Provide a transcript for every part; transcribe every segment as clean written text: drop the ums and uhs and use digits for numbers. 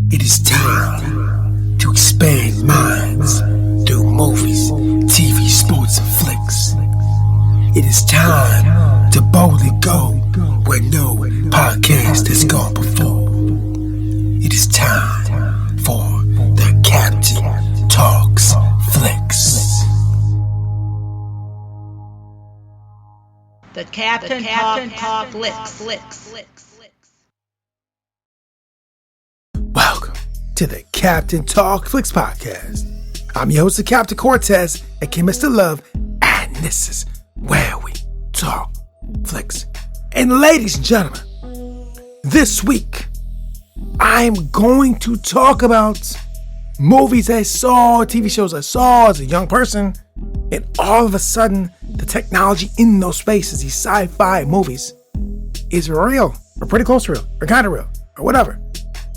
It is time to expand minds through movies, TV, sports, and flicks. It is time to boldly go where no podcast has gone before. It is time for the Captain Talks Flicks. The Captain Talk Flicks. Welcome to the Captain Talk Flicks podcast. I'm your host, the Captain Cortez, aka Mr. Love, and this is where we talk flicks. And ladies and gentlemen, this week I'm going to talk about movies I saw, TV shows I saw as a young person, and all of a sudden the technology in those spaces, these sci-fi movies, is real, or pretty close to real, or kind of real, or whatever.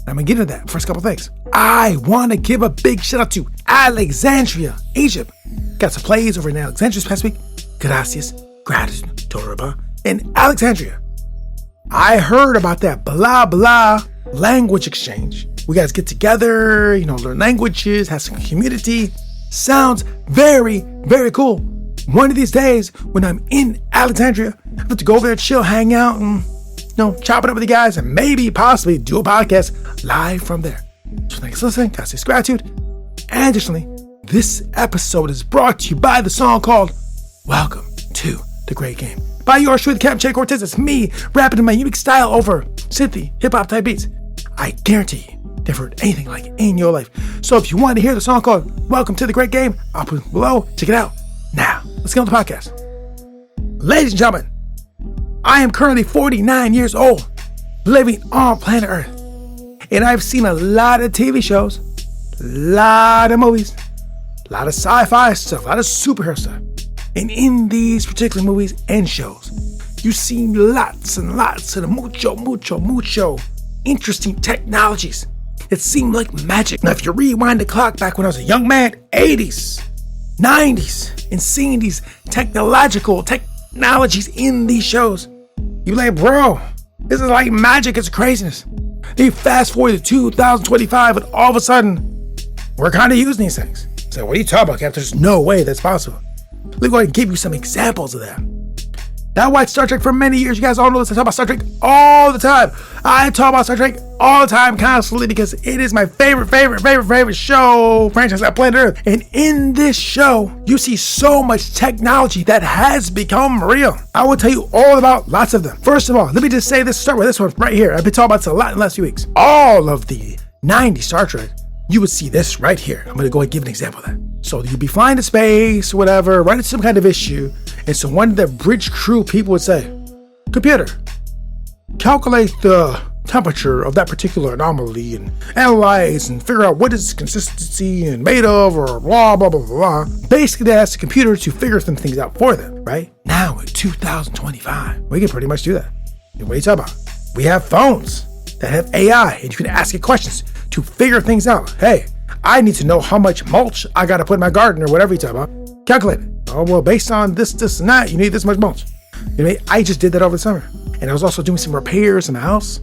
I'm gonna get into that. First couple things. I want to give a big shout out to Alexandria, Egypt. Got some plays over in Alexandria this past week. Gracias, gratitude, Toraba, in Alexandria. I heard about that blah blah language exchange. We guys get together, learn languages, have some community. Sounds very, very cool. One of these days, when I'm in Alexandria, I have to go over there, chill, hang out, and chop it up with you guys, and maybe, possibly, do a podcast live from there. So thanks for listening. Gracias, gratitude. And additionally, this episode is brought to you by the song called Welcome to the Great Game by yours truly, Captain Che Cortez. It's me rapping in my unique style over synthy, hip-hop type beats. I guarantee you never heard anything like it in your life. So if you want to hear the song called Welcome to the Great Game, I'll put it below. Check it out. Now, let's get on the podcast. Ladies and gentlemen, I am currently 49 years old, living on planet Earth. And I've seen a lot of TV shows, a lot of movies, a lot of sci-fi stuff, a lot of superhero stuff. And in these particular movies and shows, you see lots and lots of mucho interesting technologies that seem like magic. Now, if you rewind the clock back when I was a young man, 80s, 90s, and seeing these technologies in these shows, you like, bro, this is like magic. It's craziness. Then you fast forward to 2025, and all of a sudden, we're kind of using these things. So what are you talking about, Captain? There's no way that's possible. Let me go ahead and give you some examples of that. That watched Star Trek for many years. You guys all know this. I talk about Star Trek all the time. I talk about Star Trek all the time, constantly, because it is my favorite show franchise on planet Earth. And in this show, you see so much technology that has become real. I will tell you all about lots of them. First of all, let me just say this. Start with this one right here. I've been talking about this a lot in the last few weeks. All of the 90s Star Trek, you would see this right here. I'm going to go ahead and give an example of that. So you'd be flying to space, whatever, run into some kind of issue. And so one of the bridge crew people would say, computer, calculate the temperature of that particular anomaly and analyze and figure out what its consistency and made of, or blah, blah, blah, blah. Basically, they ask the computer to figure some things out for them, right? Now in 2025, we can pretty much do that. And what are you talking about? We have phones that have AI, and you can ask it questions to figure things out. Hey, I need to know how much mulch I got to put in my garden, or whatever you talk about. Calculate it. Oh, well, based on this, and that, you need this much mulch. I just did that over the summer. And I was also doing some repairs in the house,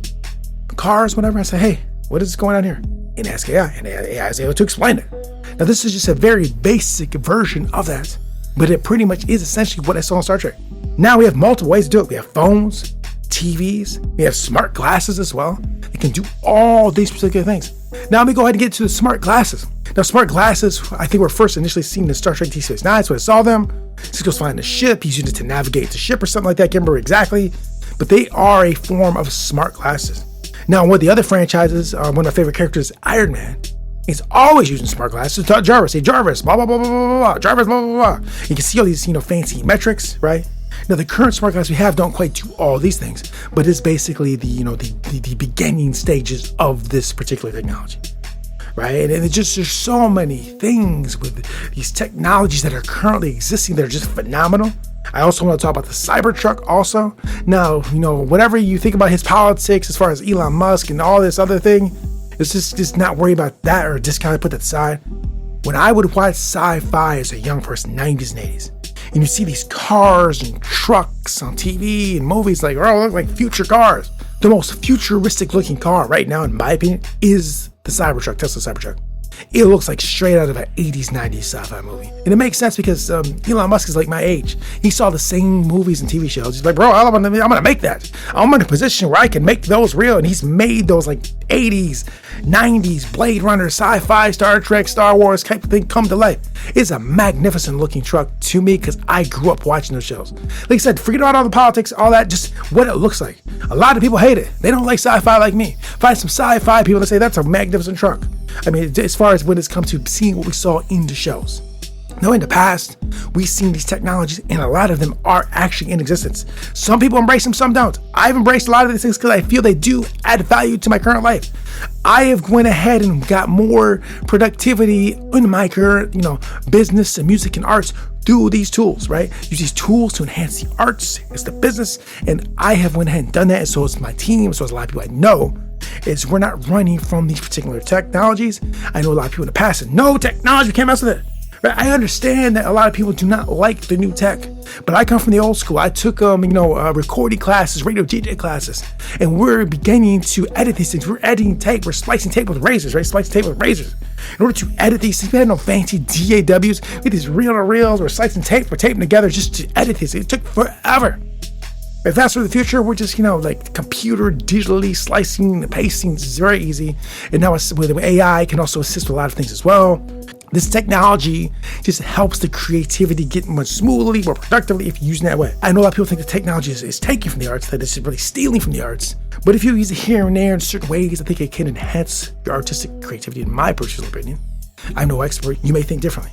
cars, whatever. I said, hey, what is going on here? And ask AI, and AI is able to explain it. Now, this is just a very basic version of that, but it pretty much is essentially what I saw in Star Trek. Now we have multiple ways to do it. We have phones, TVs, we have smart glasses as well. It can do all these particular things. Now let me go ahead and get to the smart glasses. Now, smart glasses, I think were first initially seen in Star Trek Deep Space Nine. That's when I saw them. Cisco's flying the ship. He's using it to navigate the ship or something like that. I can't remember exactly. But they are a form of smart glasses. Now, one of the other franchises, one of my favorite characters, Iron Man, is always using smart glasses. Taught Jarvis, hey, Jarvis, blah, blah, blah, blah, blah, blah, Jarvis, blah, blah, blah. You can see all these, fancy metrics, right? Now, the current smart glasses we have don't quite do all these things, but it's basically the beginning stages of this particular technology. Right? And there's so many things with these technologies that are currently existing that are just phenomenal. I also want to talk about the Cybertruck also. Now, whatever you think about his politics as far as Elon Musk and all this other thing, it's just not worry about that, or just kind of put that aside. When I would watch sci-fi as a young person, 90s and 80s, and you see these cars and trucks on TV and movies like, oh, look like future cars. The most futuristic looking car right now, in my opinion, is the Cybertruck, Tesla Cybertruck. It looks like straight out of an 80s, 90s sci-fi movie. And it makes sense because Elon Musk is like my age. He saw the same movies and TV shows. He's like, bro, I'm gonna make that. I'm in a position where I can make those real. And he's made those like 80s, 90s, Blade Runner, sci-fi, Star Trek, Star Wars type of thing come to life. It's a magnificent looking truck to me because I grew up watching those shows. Like I said, forget about all the politics, all that, just what it looks like. A lot of people hate it. They don't like sci-fi like me. Find some sci-fi people that say that's a magnificent truck. I mean, as far as when it's come to seeing what we saw in the shows. Now, in the past, we've seen these technologies, and a lot of them are actually in existence. Some people embrace them, some don't. I've embraced a lot of these things because I feel they do add value to my current life. I have went ahead and got more productivity in my current, business and music and arts through these tools, right? Use these tools to enhance the arts, it's the business, and I have went ahead and done that, and so it's my team, so it's a lot of people I know. Is we're not running from these particular technologies. I know a lot of people in the past said, no technology, we can't mess with it. Right? I understand that a lot of people do not like the new tech, but I come from the old school. I took, recording classes, radio DJ classes, and we're beginning to edit these things. We're editing tape. We're splicing tape with razors, right? Splicing tape with razors. In order to edit these things, we had no fancy DAWs. We had these reel-to-reels. We're slicing tape. We're taping together just to edit this. It took forever. If that's for the future, we're just, like computer digitally slicing and pasting. It's very easy. And now with AI, can also assist with a lot of things as well. This technology just helps the creativity get much smoothly, more productively if you use it that way. I know a lot of people think the technology is taking from the arts, that it's really stealing from the arts. But if you use it here and there in certain ways, I think it can enhance your artistic creativity, in my personal opinion. I'm no expert. You may think differently.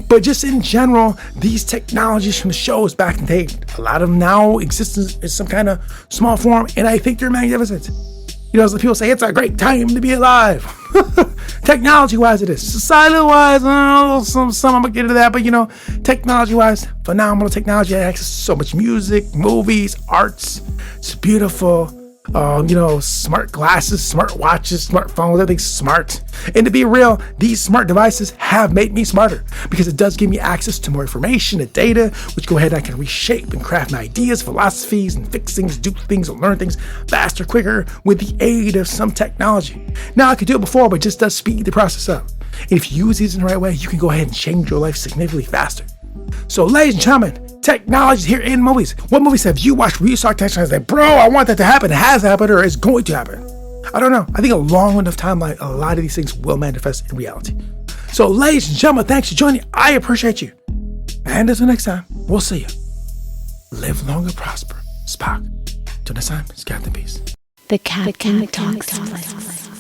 But just in general, these technologies from the shows back in the day, a lot of them now exist in some kind of small form, and I think they're magnificent. As the people say, it's a great time to be alive. Technology-wise, it is. Society-wise, some I'm gonna get into that, but technology-wise, phenomenal technology. I have access to so much music, movies, arts. It's beautiful. Smart glasses, smart watches, smartphones, everything's smart. And to be real, these smart devices have made me smarter because it does give me access to more information and data, which go ahead and I can reshape and craft my ideas, philosophies, and fix things, do things, and learn things faster, quicker with the aid of some technology. Now, I could do it before, but it just does speed the process up. And if you use these in the right way, you can go ahead and change your life significantly faster. So, ladies and gentlemen, technology here in movies. What movies have you watched where you saw technology and said, bro, I want that to happen, it has happened, or is going to happen? I don't know. I think a long enough timeline, a lot of these things will manifest in reality. So, ladies and gentlemen, thanks for joining. I appreciate you. And until next time, we'll see you. Live long and prosper. Spock. Till next time, it's Captain Peace. The Captain Talks.